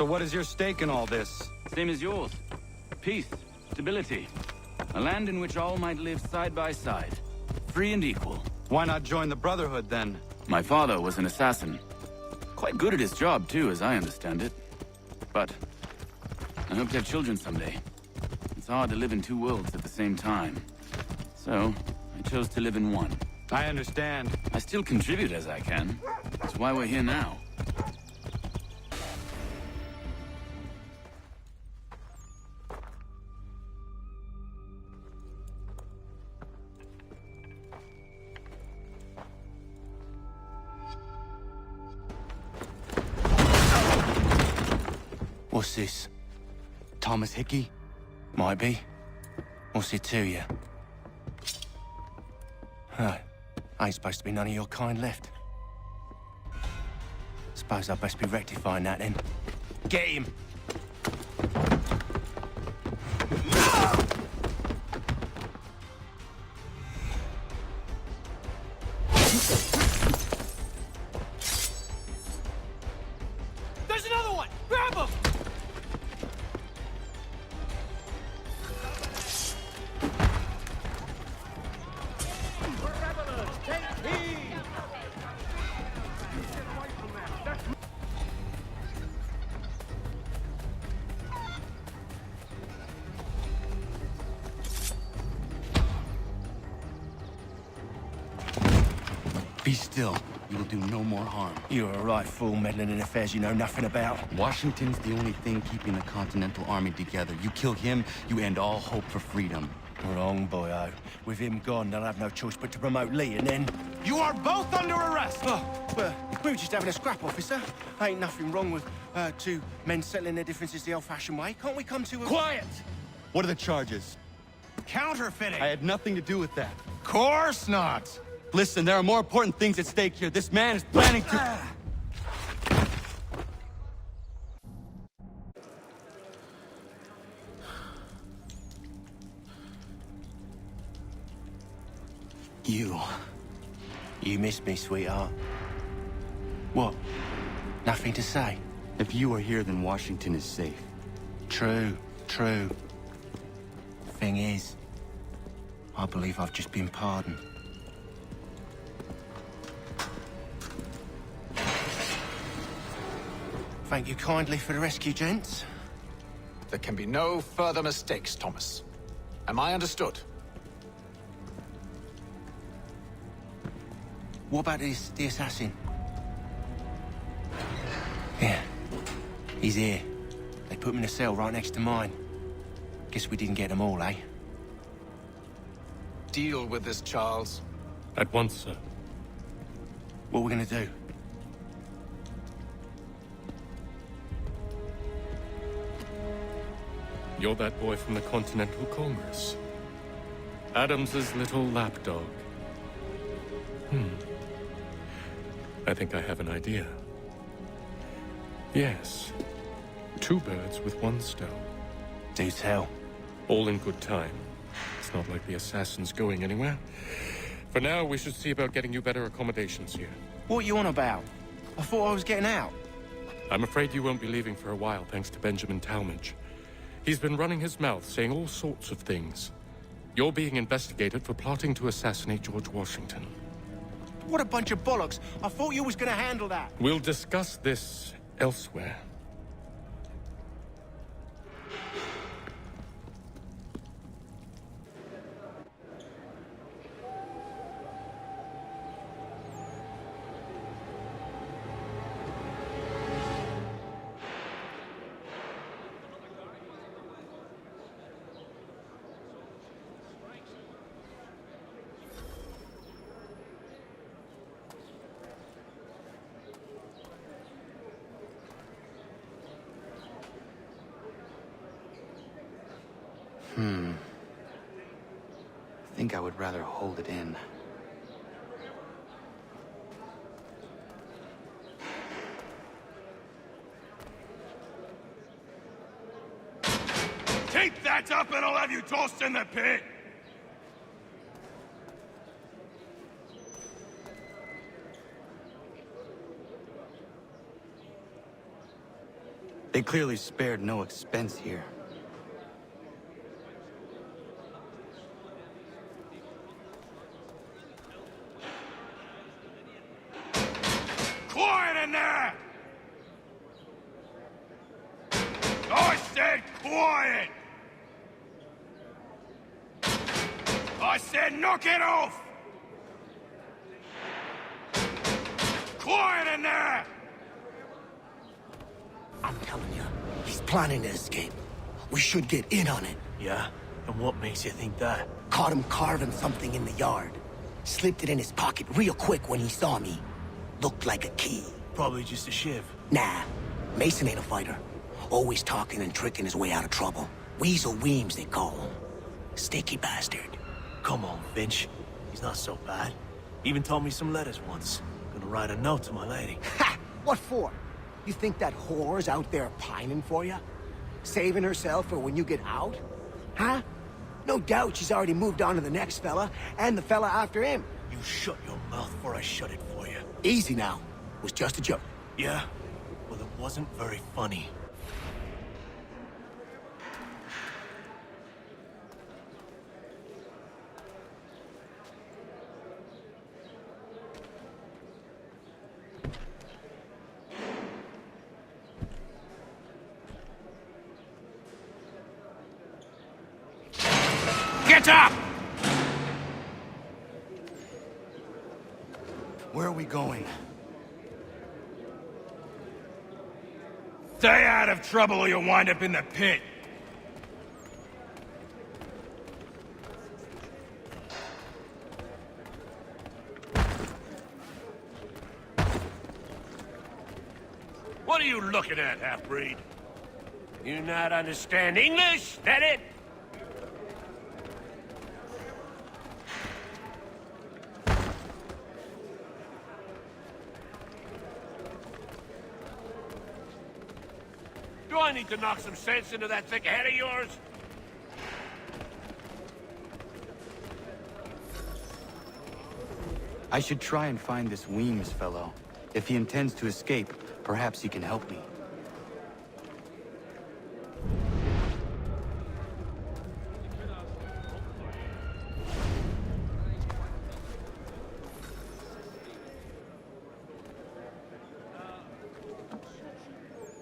So what is your stake in all this? Same as yours. Peace, stability. A land in which all might live side by side. Free and equal. Why not join the Brotherhood, then? My father was an assassin. Quite good at his job, too, as I understand it. But I hope to have children someday. It's hard to live in two worlds at the same time. So, I chose to live in one. I understand. I still contribute as I can. That's why we're here now. What's this? Thomas Hickey? Might be. What's it to you? Huh. Ain't supposed to be none of your kind left. Suppose I best be rectifying that then. Get him! There's another one! Grab him! Be still. You will do no more harm. You're a right fool meddling in affairs you know nothing about. Washington's the only thing keeping the Continental Army together. You kill him, you end all hope for freedom. Wrong, boyo. With him gone, they'll have no choice but to promote Lee, and then... You are both under arrest! Oh, well, we were just having a scrap, officer. Ain't nothing wrong with two men settling their differences the old-fashioned way. Can't we come to a... Quiet! What are the charges? Counterfeiting! I had nothing to do with that. Course not! Listen, there are more important things at stake here. This man is planning to... You missed me, sweetheart. What? Nothing to say? If you are here, then Washington is safe. True, true. Thing is, I believe I've just been pardoned. Thank you kindly for the rescue, gents. There can be no further mistakes, Thomas. Am I understood? What about the assassin? Yeah, he's here. They put him in a cell right next to mine. Guess we didn't get them all, eh? Deal with this, Charles. At once, sir. What are we gonna do? You're that boy from the Continental Congress. Adams's little lapdog. I think I have an idea. Yes. Two birds with one stone. Do tell. All in good time. It's not like the assassin's going anywhere. For now, we should see about getting you better accommodations here. What are you on about? I thought I was getting out. I'm afraid you won't be leaving for a while, thanks to Benjamin Talmadge. He's been running his mouth, saying all sorts of things. You're being investigated for plotting to assassinate George Washington. What a bunch of bollocks. I thought you was gonna handle that. We'll discuss this elsewhere. I think I would rather hold it in. Keep that up and I'll have you tossed in the pit! They clearly spared no expense here. Quiet in there! I said quiet! I said knock it off! Quiet in there! I'm telling you, he's planning to escape. We should get in on it. Yeah? And what makes you think that? Caught him carving something in the yard. Slipped it in his pocket real quick when he saw me. Looked like a key. Probably just a shiv. Nah, Mason ain't a fighter. Always talking and tricking his way out of trouble. Weasel Weems, they call him. Sticky bastard. Come on, Finch. He's not so bad. Even taught me some letters once. Gonna write a note to my lady. Ha! What for? You think that whore's out there pining for you? Saving herself for when you get out? Huh? No doubt she's already moved on to the next fella, and the fella after him. You shut your mouth before I shut it for you. Easy now. It was just a joke. Yeah? Well, it wasn't very funny. Get up! Where are we going? Stay out of trouble or you'll wind up in the pit. What are you looking at, half-breed? You not understand English, that it? Do I need to knock some sense into that thick head of yours? I should try and find this Weems fellow. If he intends to escape, perhaps he can help me.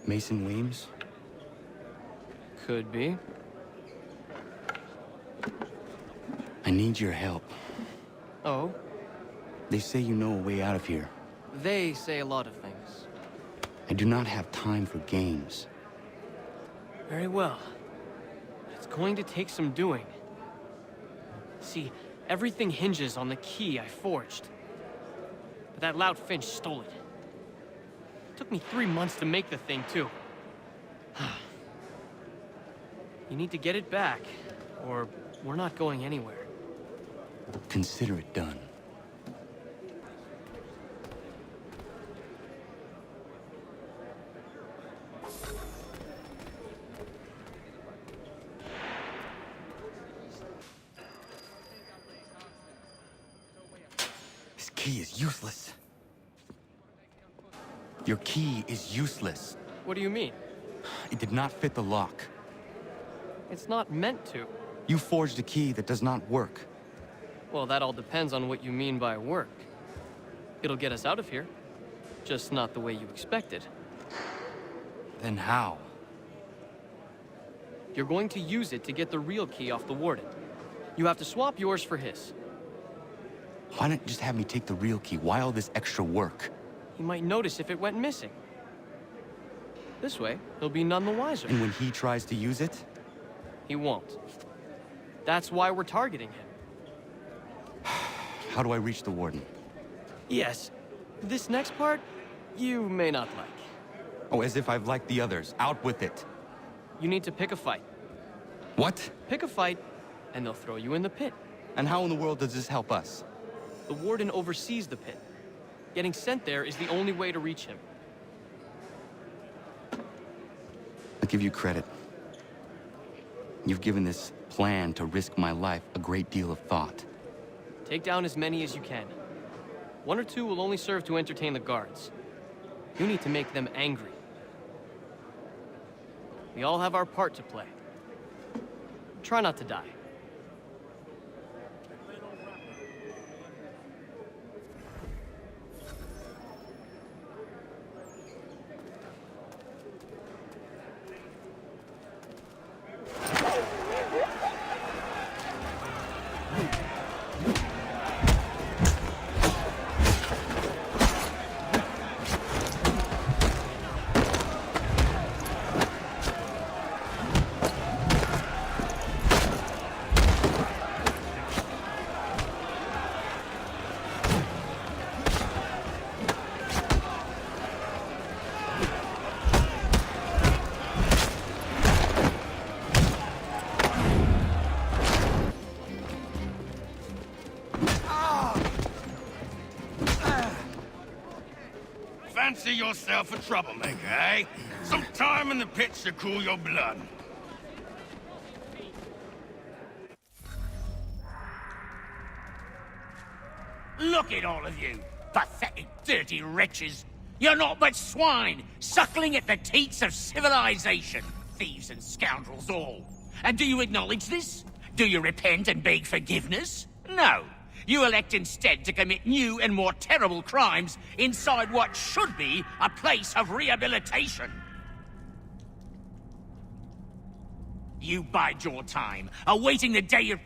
Mason Weems? Could be. I need your help. Oh? They say you know a way out of here. They say a lot of things. I do not have time for games. Very well. It's going to take some doing. See, everything hinges on the key I forged. But that lout Finch stole it. Took me 3 months to make the thing, too. You need to get it back, or we're not going anywhere. Consider it done. This key is useless. Your key is useless. What do you mean? It did not fit the lock. It's not meant to. You forged a key that does not work. Well, that all depends on what you mean by work. It'll get us out of here. Just not the way you expected. Then how? You're going to use it to get the real key off the warden. You have to swap yours for his. Why not just have me take the real key? Why all this extra work? He might notice if it went missing. This way, he'll be none the wiser. And when he tries to use it? He won't. That's why we're targeting him. How do I reach the warden? Yes, this next part, you may not like. Oh, as if I've liked the others. Out with it. You need to pick a fight. What? Pick a fight, and they'll throw you in the pit. And how in the world does this help us? The warden oversees the pit. Getting sent there is the only way to reach him. I'll give you credit. You've given this plan to risk my life a great deal of thought. Take down as many as you can. 1 or 2 will only serve to entertain the guards. You need to make them angry. We all have our part to play. Try not to die. Fancy yourself a troublemaker, eh? Some time in the pits to cool your blood. Look at all of you, pathetic, dirty wretches. You're not but swine, suckling at the teats of civilization. Thieves and scoundrels all. And do you acknowledge this? Do you repent and beg forgiveness? No. You elect instead to commit new and more terrible crimes inside what should be a place of rehabilitation. You bide your time, awaiting the day of...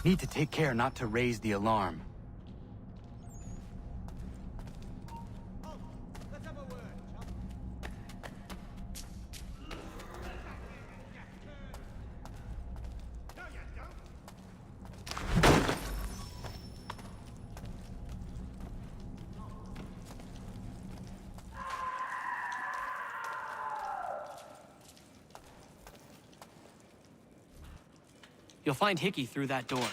Need to take care not to raise the alarm. You'll find Hickey through that door.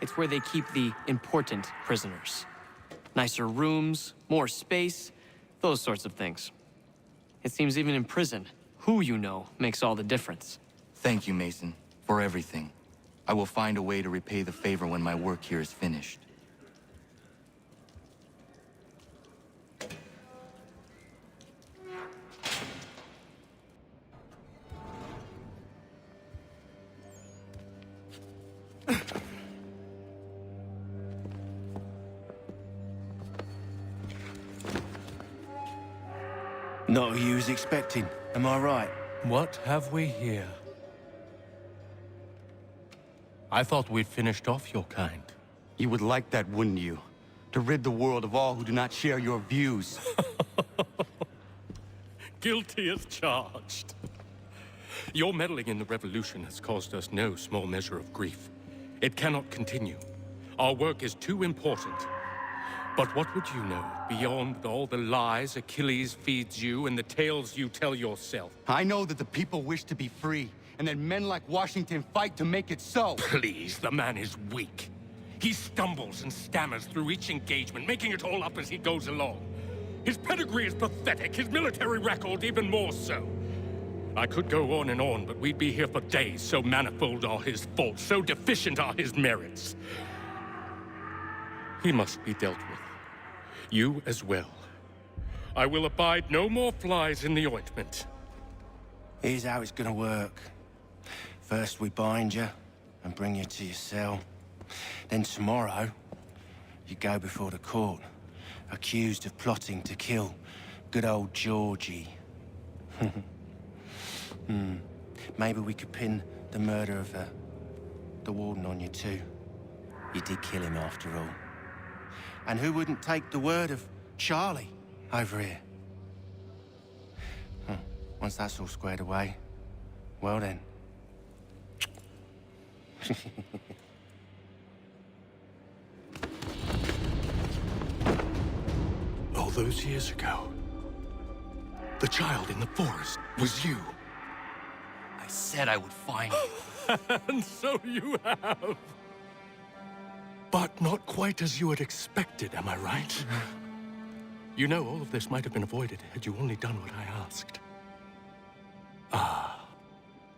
It's where they keep the important prisoners. Nicer rooms, more space, those sorts of things. It seems even in prison, who you know makes all the difference. Thank you, Mason, for everything. I will find a way to repay the favor when my work here is finished. Not who you was expecting, am I right? What have we here? I thought we'd finished off your kind. You would like that, wouldn't you? To rid the world of all who do not share your views. Guilty as charged. Your meddling in the revolution has caused us no small measure of grief. It cannot continue. Our work is too important. But what would you know beyond all the lies Achilles feeds you and the tales you tell yourself? I know that the people wish to be free, and that men like Washington fight to make it so. Please, the man is weak. He stumbles and stammers through each engagement, making it all up as he goes along. His pedigree is pathetic, his military record even more so. I could go on and on, but we'd be here for days, so manifold are his faults, so deficient are his merits. He must be dealt with. You as well. I will abide no more flies in the ointment. Here's how it's gonna work. First we bind you and bring you to your cell. Then tomorrow, you go before the court, accused of plotting to kill good old Georgie. Maybe we could pin the murder of the warden on you too. You did kill him after all. And who wouldn't take the word of Charlie over here? Once that's all squared away, well then. All those years ago, The child in the forest was you. I said I would find you. And so you have. But not quite as you had expected, am I right? You know, all of this might have been avoided had you only done what I asked. Ah,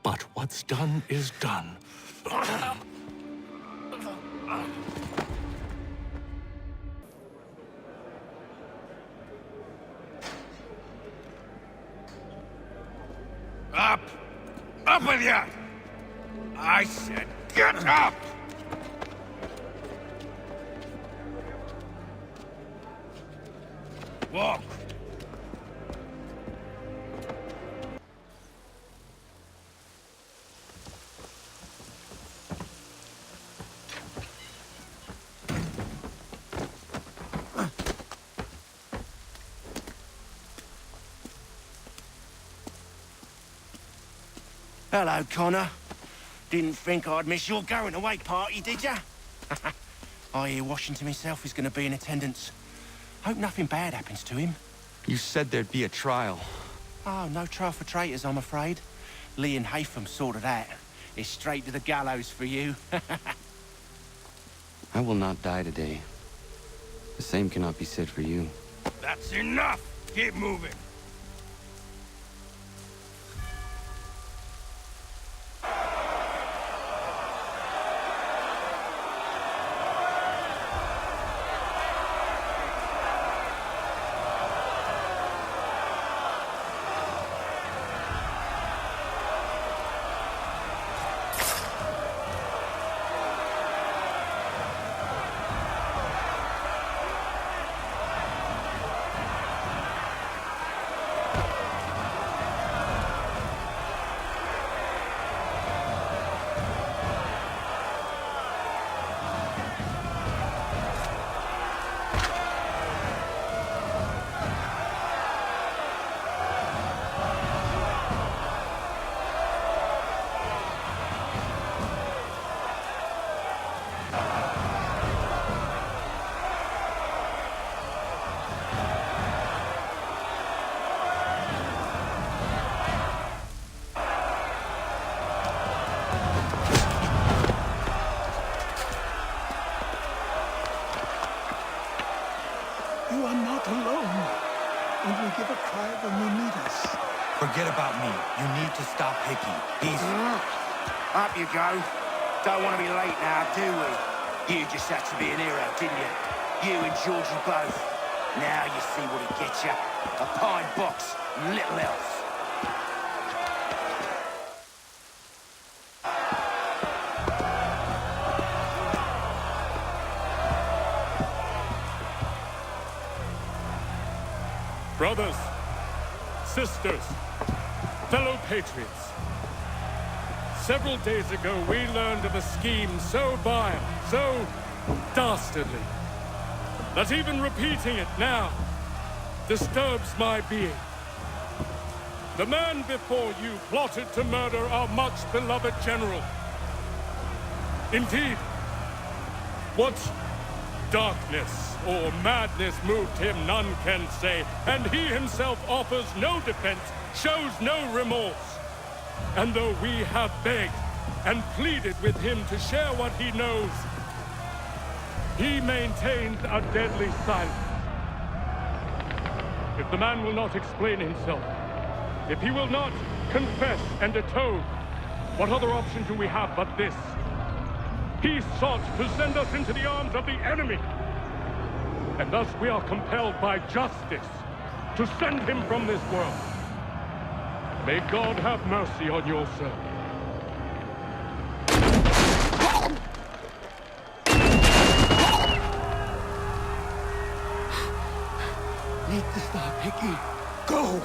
but what's done is done. Up! Up with you! I said get up! Walk! Hello, Connor. Didn't think I'd miss your going away party, did ya? I hear Washington himself is going to be in attendance. Hope nothing bad happens to him. You said there'd be a trial. Oh, no trial for traitors, I'm afraid. Lee and Haytham sorted that. It's straight to the gallows for you. I will not die today. The same cannot be said for you. That's enough! Keep moving! You are not alone. And we give a cry when you need us. Forget about me. You need to stop Hickey. He's... Up you go. Don't want to be late now, do we? You just had to be an hero, didn't you? You and Georgie both. Now you see what he gets you. A pine box, and little else. Brothers, sisters, fellow patriots. Several days ago, we learned of a scheme so vile, so dastardly, that even repeating it now disturbs my being. The man before you plotted to murder our much-beloved general. Indeed, what darkness or madness moved him, none can say, and he himself offers no defense, shows no remorse. And though we have begged and pleaded with him to share what he knows, he maintains a deadly silence. If the man will not explain himself, if he will not confess and atone, what other option do we have but this? He sought to send us into the arms of the enemy. And thus we are compelled by justice to send him from this world. May God have mercy on your soul. Need to stop, Hickey. Go!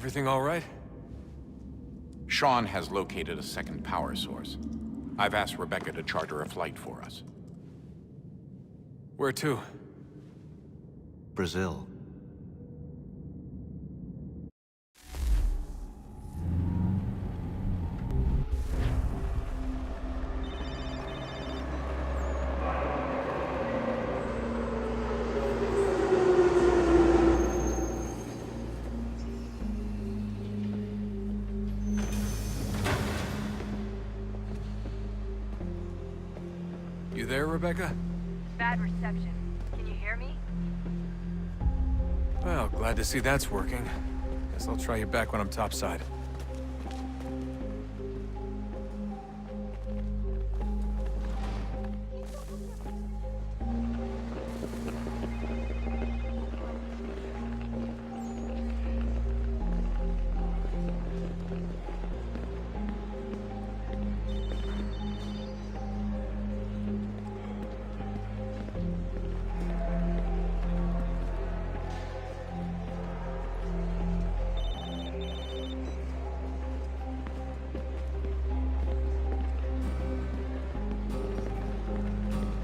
Everything all right? Sean has located a second power source. I've asked Rebecca to charter a flight for us. Where to? Brazil. You there, Rebecca? Bad reception. Can you hear me? Well, glad to see that's working. Guess I'll try you back when I'm topside.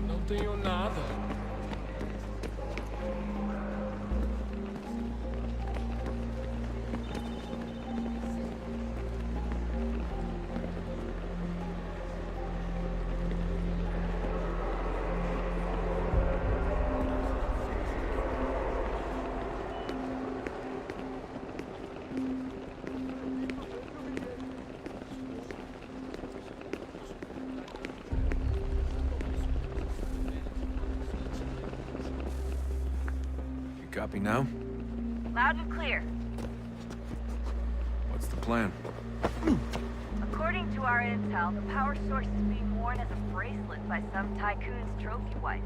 Não tenho nada. Copy now? Loud and clear. What's the plan? According to our intel, the power source is being worn as a bracelet by some tycoon's trophy wife.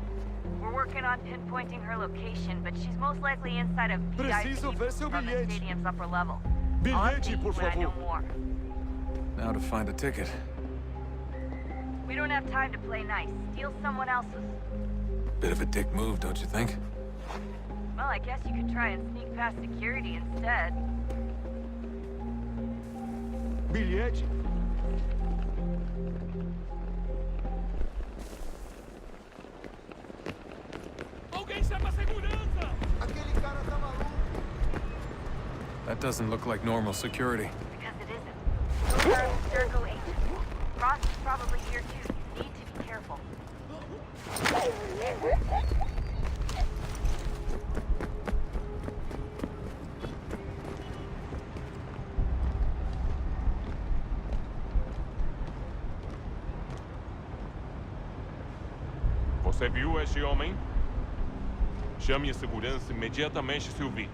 We're working on pinpointing her location, but she's most likely inside a VIP Preciso ver seu from the bilhete. stadium's upper level. Bilhete, I'll update you por when I know favor. more. Now to find a ticket. We don't have time to play nice. Steal someone else's. Bit of a dick move, don't you think? Well, I guess you could try and sneak past security instead. Bilhete? Alguém chama a segurança! That doesn't look like normal security. Because it isn't. Those are Abstergo agents. Frost is probably here too. You need to be careful. Você viu este homem? Chame a segurança imediatamente se o vir.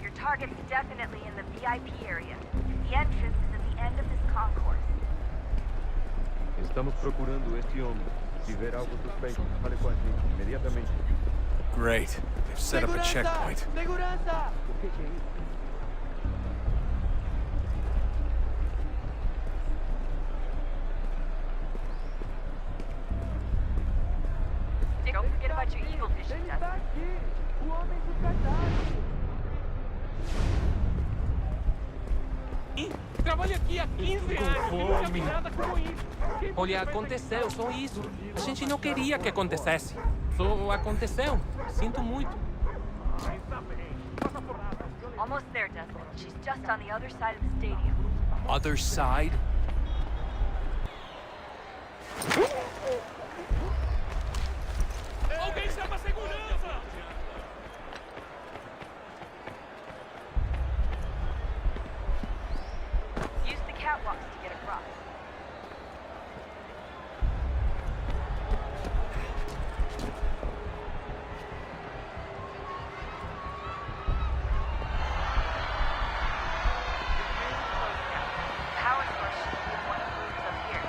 Your target's definitely in the VIP area. The entrance is at the end of this concourse. Estamos procurando este homem. Se ver algo suspeito, fale com a gente imediatamente. Great. They've set up a checkpoint. Segurança! Don't forget about your eagle vision test. O homem descartado! Trabalho aqui há 15 anos e nunca vi nada como isso. Olha, aconteceu, só isso. A gente não queria que acontecesse. Só aconteceu. Sinto muito. Almost there, Dustin. She's just on the other side of the stadium. Other side? Alguém chama a segurança! Use the catwalks to get across. Power source should be in one of the rooms up here.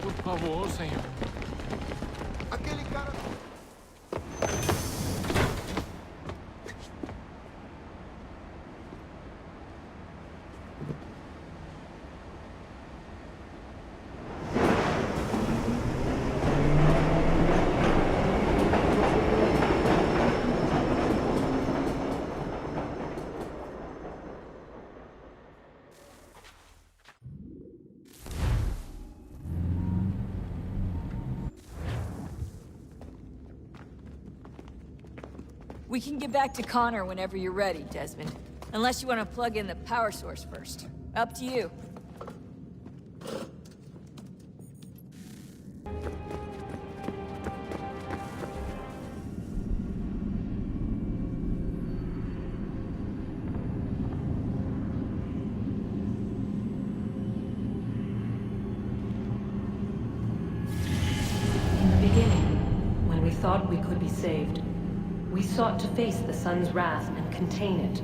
Por favor, senhor. Aquele cara... We can get back to Connor whenever you're ready, Desmond. Unless you want to plug in the power source first. Up to you. In the beginning, when we thought we could be saved, we sought to face the sun's wrath and contain it.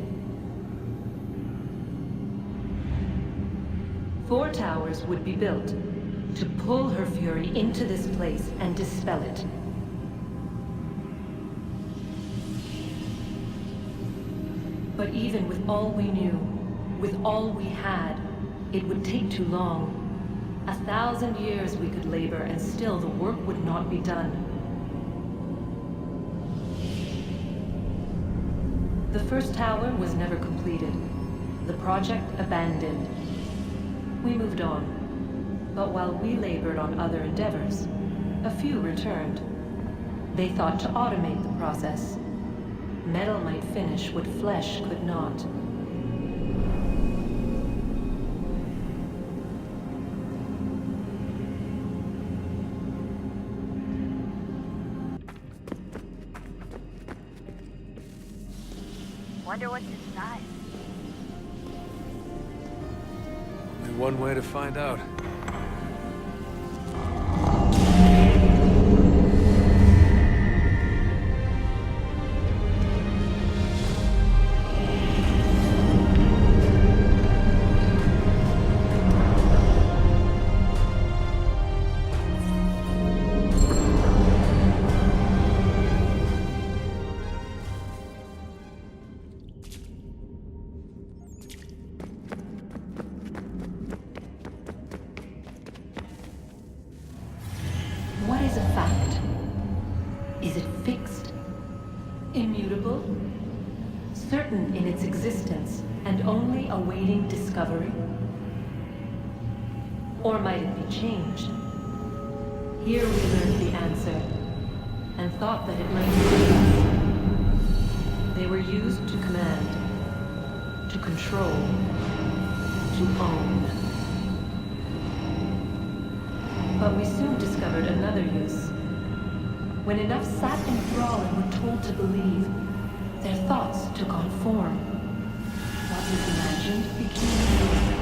4 towers would be built to pull her fury into this place and dispel it. But even with all we knew, with all we had, it would take too long. 1,000 years we could labor and still the work would not be done. The first tower was never completed. The project abandoned. We moved on. But while we labored on other endeavors, a few returned. They thought to automate the process. Metal might finish what flesh could not. Wonder what's inside. Only one way to find out. What is a fact? Is it fixed? Immutable? Certain in its existence and only awaiting discovery? Or might it be changed? Here we learned the answer, and thought that it might save us. They were used to command, to control, to own. But we soon discovered another use. When enough sat enthralled and were told to believe, their thoughts took on form. What was imagined became real.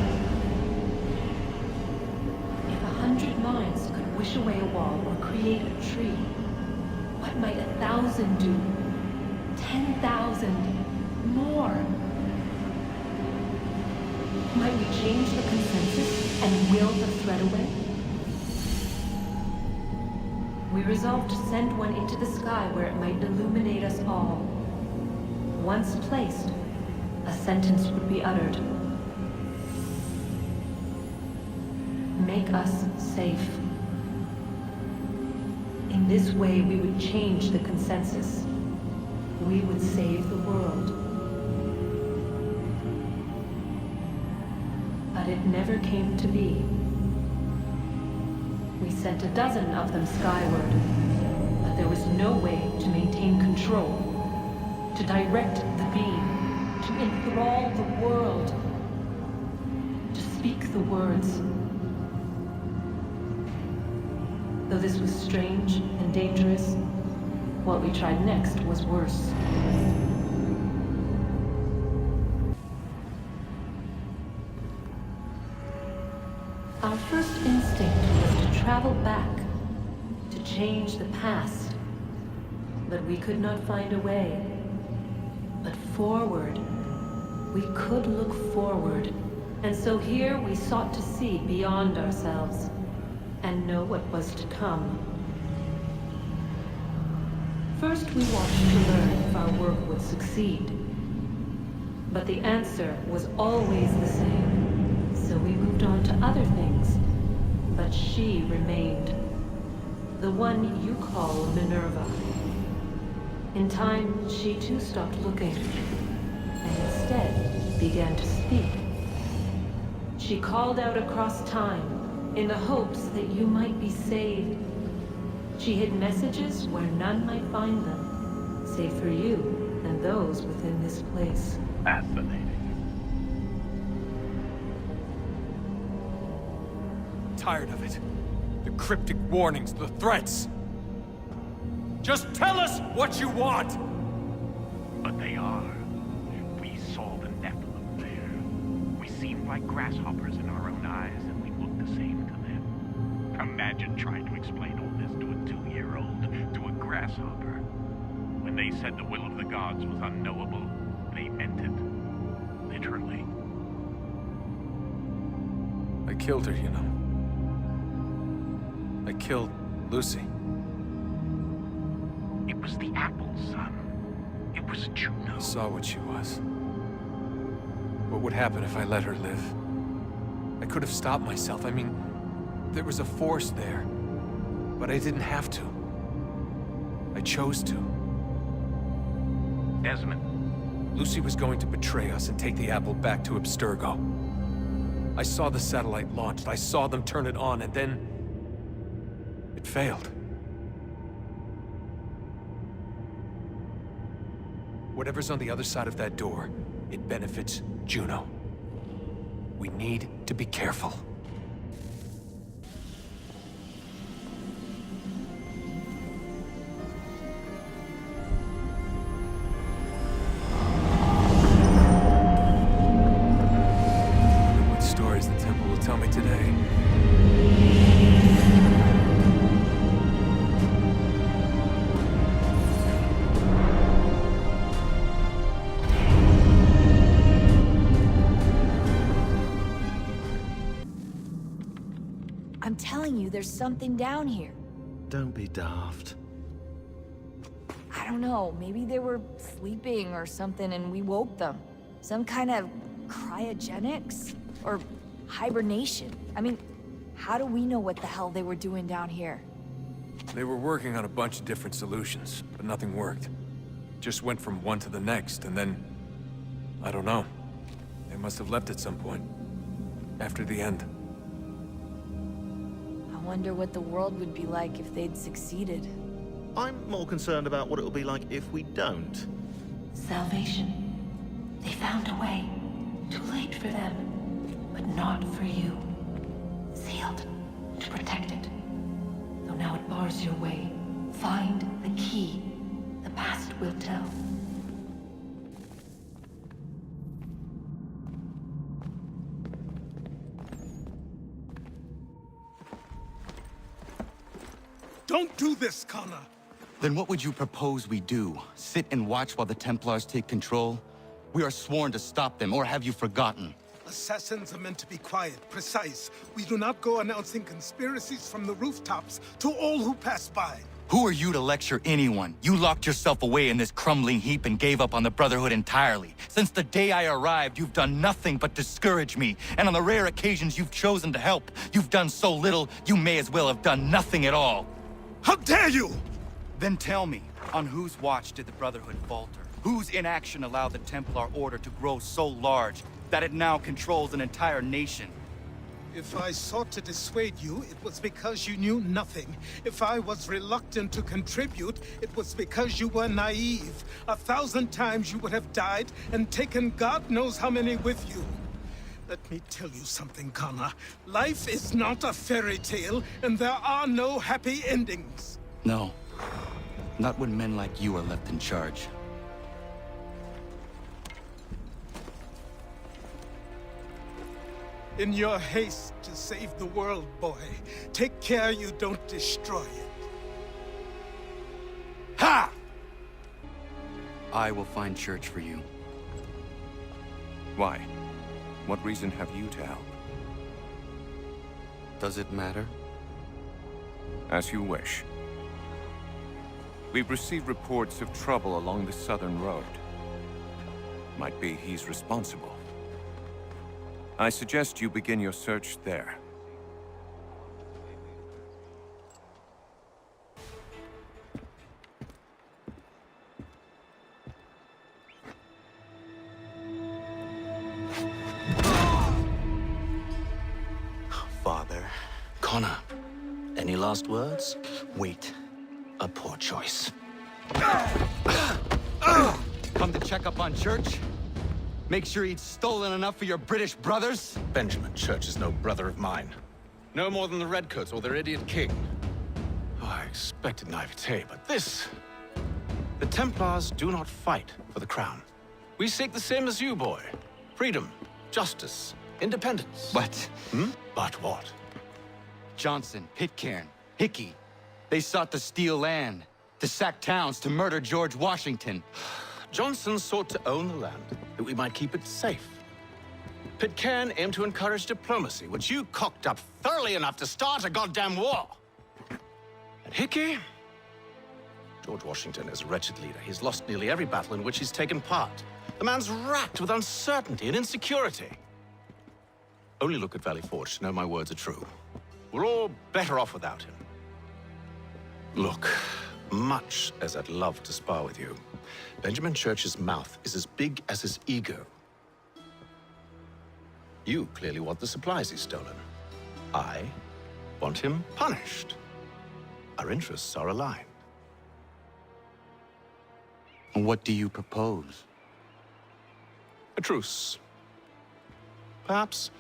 If 100 minds could wish away a wall or create a tree, what might 1,000 do? 10,000? More? Might we change the consensus and will the thread away? We resolved to send one into the sky where it might illuminate us all. Once placed, a sentence would be uttered. Make us safe. In this way, we would change the consensus. We would save the world. But it never came to be. We sent a dozen of them skyward, but there was no way to maintain control, to direct the beam, to enthrall the world, to speak the words. Though this was strange and dangerous, what we tried next was worse. Our first instinct was to travel back, to change the past. But we could not find a way. But forward, we could look forward. And so here we sought to see beyond ourselves, and know what was to come. First, we watched to learn if our work would succeed. But the answer was always the same, so we moved on to other things. But she remained. The one you call Minerva. In time, she too stopped looking, and instead began to speak. She called out across time, in the hopes that you might be saved. She hid messages where none might find them, save for you and those within this place. Fascinating. Tired of it. The cryptic warnings, the threats. Just tell us what you want! But they are. We saw the Nephilim there. We seemed like grasshoppers in our own eyes, and we looked the same to them. Imagine trying to explain all this to a 2-year-old, to a grasshopper. When they said the will of the gods was unknowable, they meant it. Literally. I killed her, you know. I killed Lucy. It was the apple, son. It was Juno. I saw what she was. What would happen if I let her live? I could have stopped myself. I mean, there was a force there. But I didn't have to. I chose to. Desmond. Lucy was going to betray us and take the apple back to Abstergo. I saw the satellite launched. I saw them turn it on, and then... it failed. Whatever's on the other side of that door, it benefits Juno. We need to be careful. What stories the Temple will tell me today. I'm telling you, there's something down here. Don't be daft. I don't know, maybe they were sleeping or something and we woke them. Some kind of cryogenics? Or hibernation? I mean, how do we know what the hell they were doing down here? They were working on a bunch of different solutions, but nothing worked. Just went from one to the next, and then... I don't know. They must have left at some point. After the end. I wonder what the world would be like if they'd succeeded. I'm more concerned about what it'll be like if we don't. Salvation. They found a way. Too late for them, but not for you. Sealed to protect it. Though now it bars your way. Find the key. The past will tell. Don't do this, Connor! Then what would you propose we do? Sit and watch while the Templars take control? We are sworn to stop them, or have you forgotten? Assassins are meant to be quiet, precise. We do not go announcing conspiracies from the rooftops to all who pass by. Who are you to lecture anyone? You locked yourself away in this crumbling heap and gave up on the Brotherhood entirely. Since the day I arrived, you've done nothing but discourage me. And on the rare occasions you've chosen to help, you've done so little, you may as well have done nothing at all. How dare you! Then tell me, on whose watch did the Brotherhood falter? Whose inaction allowed the Templar Order to grow so large that it now controls an entire nation? If I sought to dissuade you, it was because you knew nothing. If I was reluctant to contribute, it was because you were naive. 1,000 times you would have died and taken God knows how many with you. Let me tell you something, Connor. Life is not a fairy tale, and there are no happy endings. No. Not when men like you are left in charge. In your haste to save the world, boy, take care you don't destroy it. Ha! I will find church for you. Why? What reason have you to help? Does it matter? As you wish. We've received reports of trouble along the southern road. Might be he's responsible. I suggest you begin your search there. Father. Connor, any last words? Wait. A poor choice. Come to check up on Church? Make sure he'd stolen enough for your British brothers? Benjamin Church is no brother of mine. No more than the Redcoats or their idiot king. Oh, I expected naivete, but this... The Templars do not fight for the crown. We seek the same as you, boy. Freedom, justice, independence. But... But what? Johnson, Pitcairn, Hickey. They sought to steal land, to sack towns, to murder George Washington. Johnson sought to own the land, that we might keep it safe. Pitcairn aimed to encourage diplomacy, which you cocked up thoroughly enough to start a goddamn war. And Hickey? George Washington is a wretched leader. He's lost nearly every battle in which he's taken part. The man's racked with uncertainty and insecurity. Only look at Valley Forge to know my words are true. We're all better off without him. Look, much as I'd love to spar with you, Benjamin Church's mouth is as big as his ego. You clearly want the supplies he's stolen. I want him punished. Our interests are aligned. What do you propose? A truce. Perhaps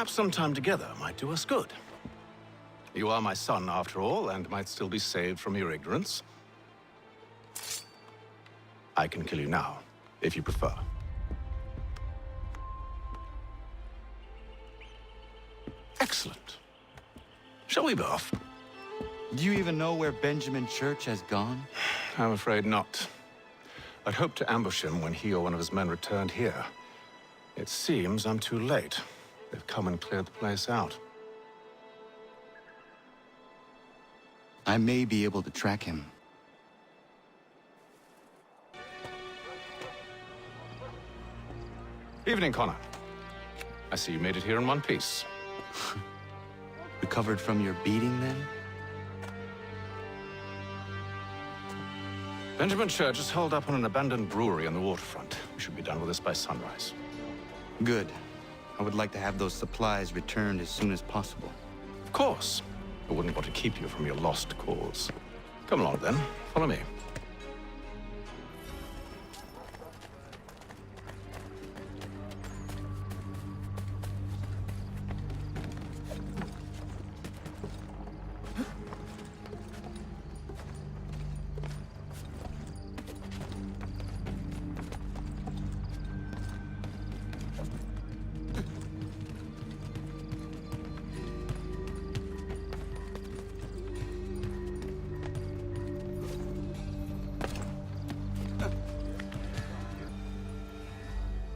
some time together might do us good. You are my son, after all, and might still be saved from your ignorance. I can kill you now, if you prefer. Excellent. Shall we be off? Do you even know where Benjamin Church has gone? I'm afraid not. I'd hoped to ambush him when he or one of his men returned here. It seems I'm too late. They've come and cleared the place out. I may be able to track him. Evening, Connor. I see you made it here in one piece. Recovered from your beating, then? Benjamin Church is holed up on an abandoned brewery on the waterfront. We should be done with this by sunrise. Good. I would like to have those supplies returned as soon as possible. Of course. I wouldn't want to keep you from your lost cause. Come along, then. Follow me.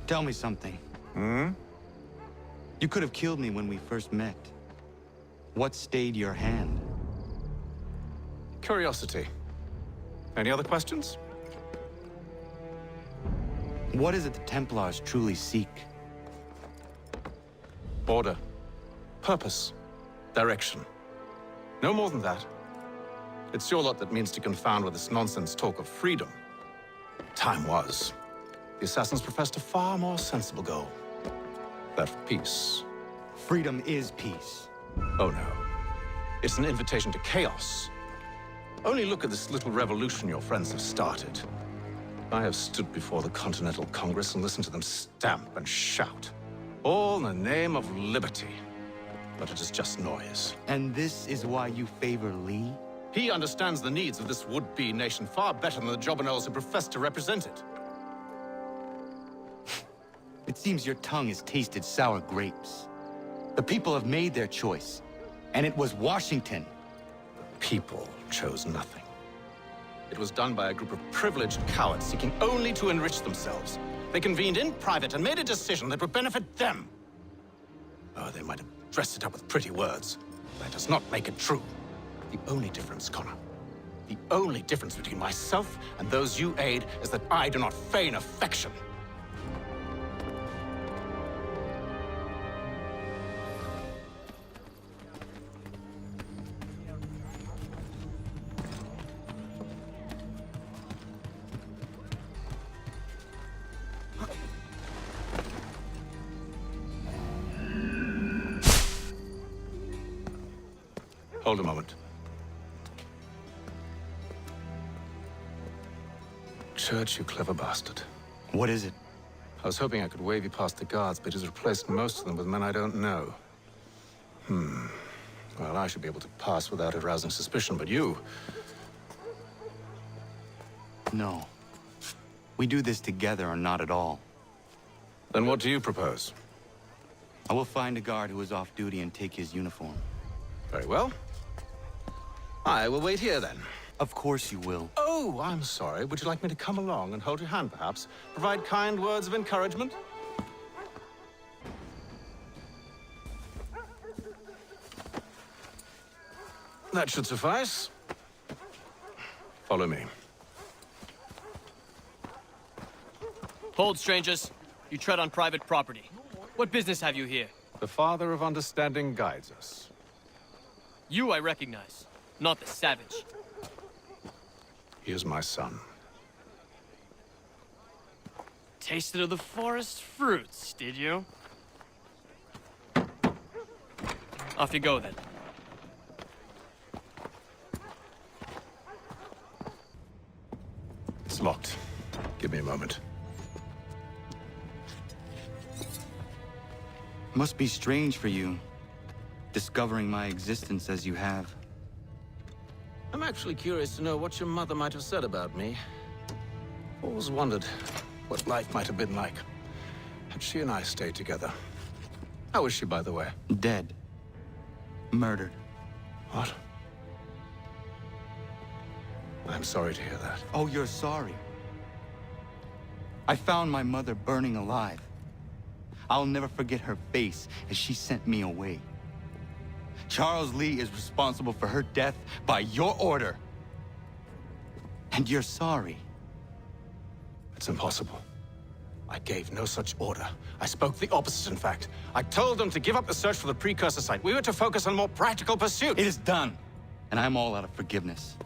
Tell me something. You could have killed me when we first met. What stayed your hand? Curiosity. Any other questions? What is it the Templars truly seek? Order. Purpose. Direction. No more than that. It's your lot that means to confound with this nonsense talk of freedom. Time was. The assassins professed a far more sensible goal. That of peace. Freedom is peace. Oh no. It's an invitation to chaos. Only look at this little revolution your friends have started. I have stood before the Continental Congress and listened to them stamp and shout. All in the name of liberty. But it is just noise. And this is why you favor Lee? He understands the needs of this would-be nation far better than the jobberknolls who profess to represent it. It seems your tongue has tasted sour grapes. The people have made their choice, and it was Washington. The people chose nothing. It was done by a group of privileged cowards seeking only to enrich themselves. They convened in private and made a decision that would benefit them. Oh, they might have dressed it up with pretty words. That does not make it true. The only difference, Connor, the only difference between myself and those you aid is that I do not feign affection. Hold a moment. Church, you clever bastard. What is it? I was hoping I could wave you past the guards, but he's replaced most of them with men I don't know. Well, I should be able to pass without arousing suspicion, but you... No. We do this together or not at all. Then what do you propose? I will find a guard who is off duty and take his uniform. Very well. I will wait here, then. Of course you will. Oh, I'm sorry. Would you like me to come along and hold your hand, perhaps? Provide kind words of encouragement? That should suffice. Follow me. Hold, strangers. You tread on private property. What business have you here? The Father of Understanding guides us. You I recognize, not the savage. He is my son. Tasted of the forest fruits, did you? Off you go, then. It's locked. Give me a moment. Must be strange for you, discovering my existence as you have. I'm actually curious to know what your mother might have said about me. Always wondered what life might have been like had she and I stayed together. How is she, by the way? Dead. Murdered. What? I'm sorry to hear that. Oh, you're sorry. I found my mother burning alive. I'll never forget her face as she sent me away. Charles Lee is responsible for her death by your order. And you're sorry. It's impossible. I gave no such order. I spoke the opposite, in fact. I told them to give up the search for the precursor site. We were to focus on more practical pursuits. It is done, and I'm all out of forgiveness.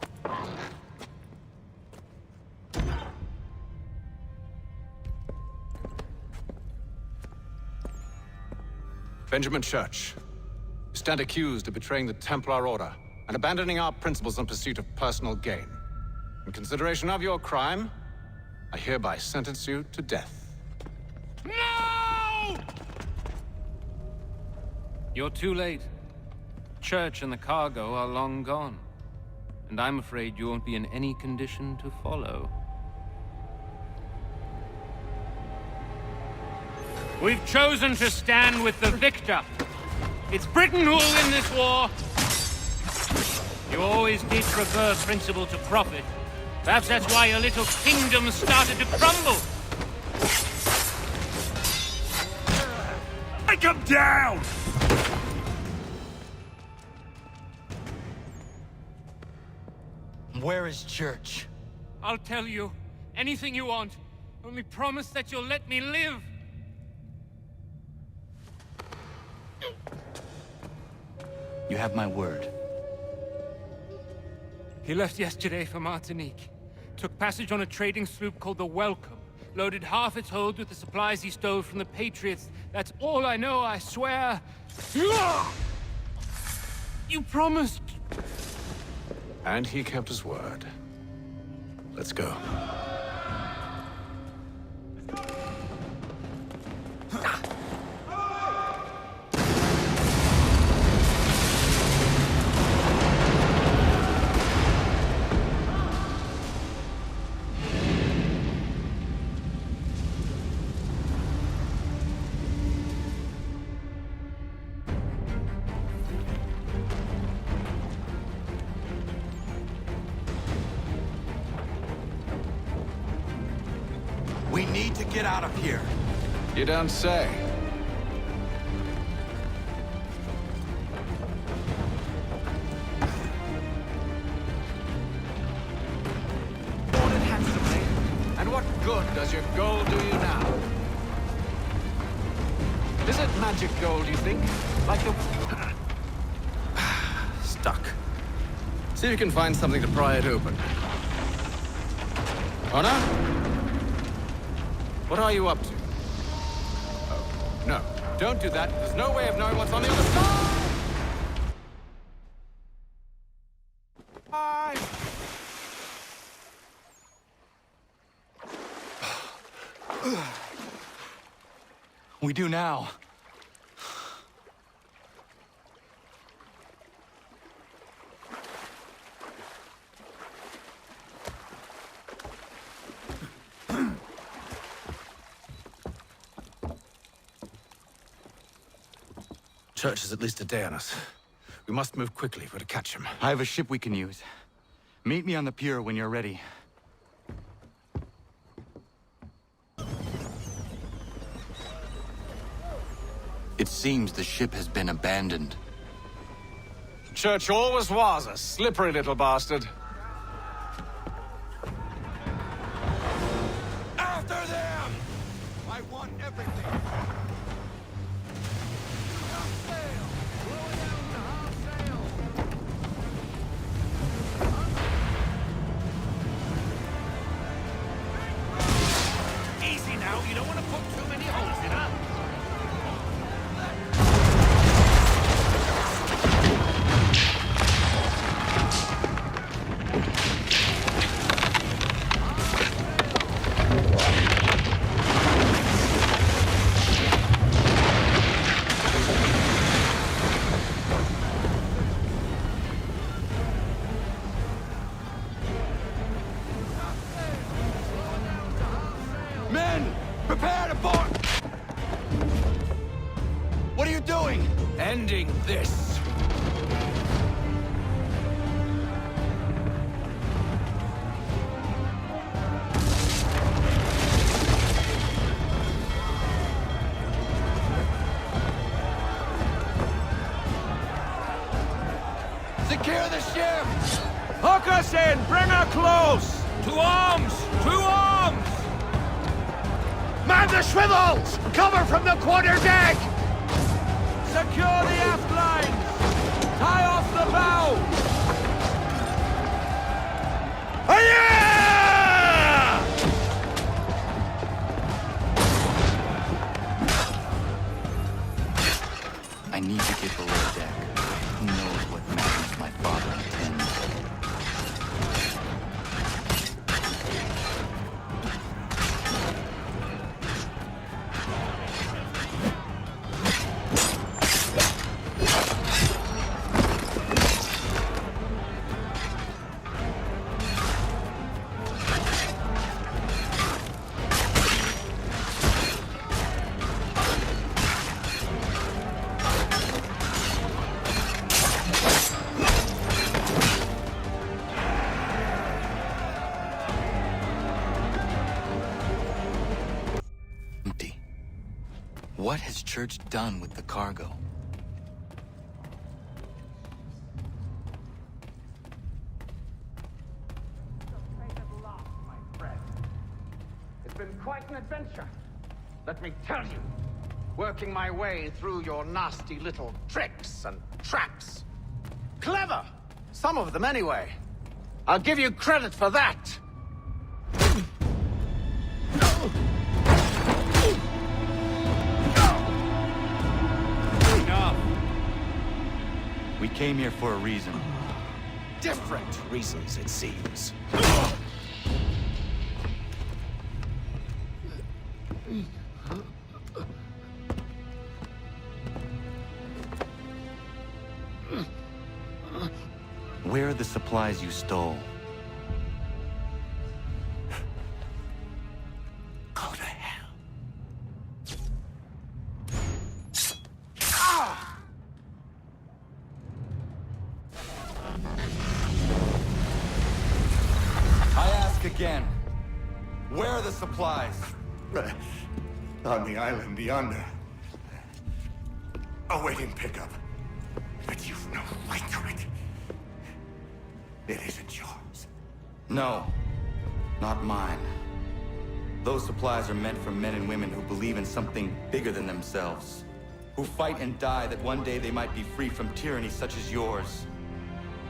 Benjamin Church, you stand accused of betraying the Templar Order and abandoning our principles in pursuit of personal gain. In consideration of your crime, I hereby sentence you to death. No! You're too late. Church and the cargo are long gone. And I'm afraid you won't be in any condition to follow. We've chosen to stand with the victor. It's Britain who will win this war. You always did prefer principle to profit. Perhaps that's why your little kingdom started to crumble. Take him down! Where is Church? I'll tell you anything you want. Only promise that you'll let me live. You have my word. He left yesterday for Martinique. Took passage on a trading sloop called the Welcome. Loaded half its hold with the supplies he stole from the Patriots. That's all I know, I swear. You promised. And he kept his word. Let's go. We need to get out of here. You don't say. good does your gold do you now? Is it magic gold, you think? Like the... Stuck. See if you can find something to pry it open. Honor? What are you up to? Oh, no. Don't do that. There's no way of knowing what's on the other side! We do now. Church is at least a day on us. We must move quickly if we're to catch him. I have a ship we can use. Meet me on the pier when you're ready. It seems the ship has been abandoned. Church always was a slippery little bastard. After them! I want everything. Easy now, you don't want to put too many holes in her. Men! Prepare to board! What are you doing? Ending this. Secure the ship! Hook us in! Bring her close! To arms! To arms! Man the swivels! Cover from the quarterdeck! Secure the aft lines! Tie off the bow! I need to get below deck. Who knows what madness my father intends? Empty. What has Church done with the cargo? It's been quite an adventure. Let me tell you. Working my way through your nasty little tricks and traps. Clever! Some of them anyway. I'll give you credit for that. Enough! We came here for a reason. Different reasons, it seems. Where are the supplies you stole? Go to hell. I ask again. Where are the supplies? On the island yonder. Awaiting pickup. But you've no right to it. It isn't yours. No, not mine. Those supplies are meant for men and women who believe in something bigger than themselves. Who fight and die that one day they might be free from tyranny such as yours.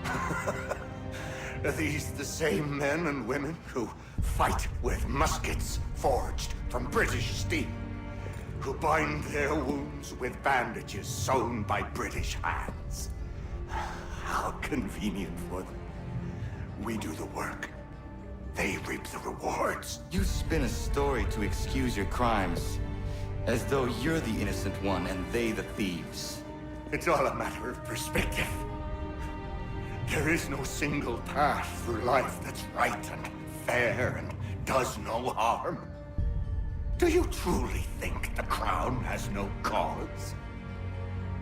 Are these the same men and women who fight with muskets forged from British steel? Who bind their wounds with bandages sewn by British hands? How convenient for them. We do the work. They reap the rewards. You spin a story to excuse your crimes, as though you're the innocent one and they the thieves. It's all a matter of perspective. There is no single path through life that's right and fair and does no harm. Do you truly think the Crown has no cause?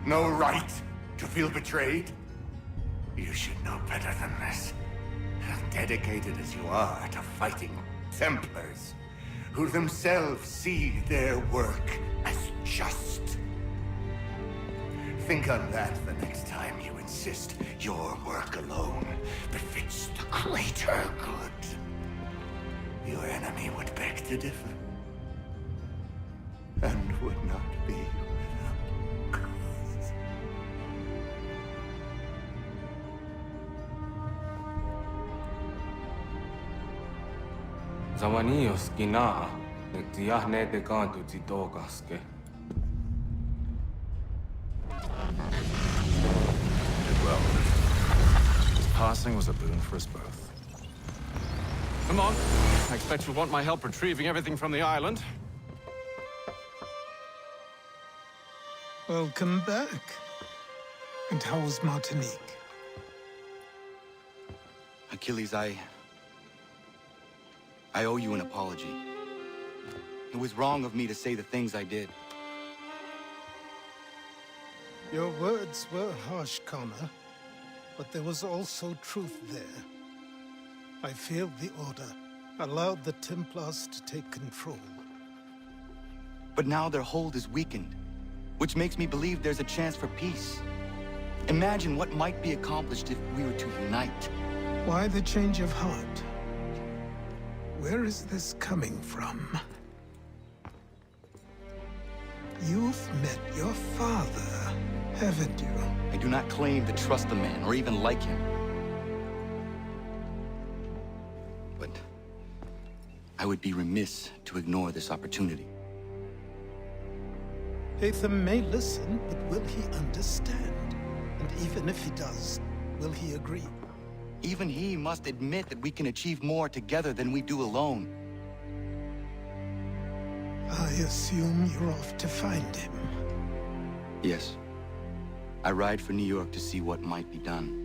No right to feel betrayed? You should know better than this. Dedicated as you are to fighting Templars, who themselves see their work as just. Think on that the next time you insist your work alone befits the greater good. Your enemy would beg to differ, and would not be without cause. Zawanios gina, tiahne de kantu titogaske. Well, his passing was a boon for us both. Come on. I expect you'll want my help retrieving everything from the island. Welcome back. And how was Martinique? Achilles, I owe you an apology. It was wrong of me to say the things I did. Your words were harsh, Connor, but there was also truth there. I failed the Order, allowed the Templars to take control. But now their hold is weakened, which makes me believe there's a chance for peace. Imagine what might be accomplished if we were to unite. Why the change of heart? Where is this coming from? You've met your father, haven't you? I do not claim to trust the man or even like him. But I would be remiss to ignore this opportunity. Hatham may listen, but will he understand? And even if he does, will he agree? Even he must admit that we can achieve more together than we do alone. I assume you're off to find him. Yes. I ride for New York to see what might be done.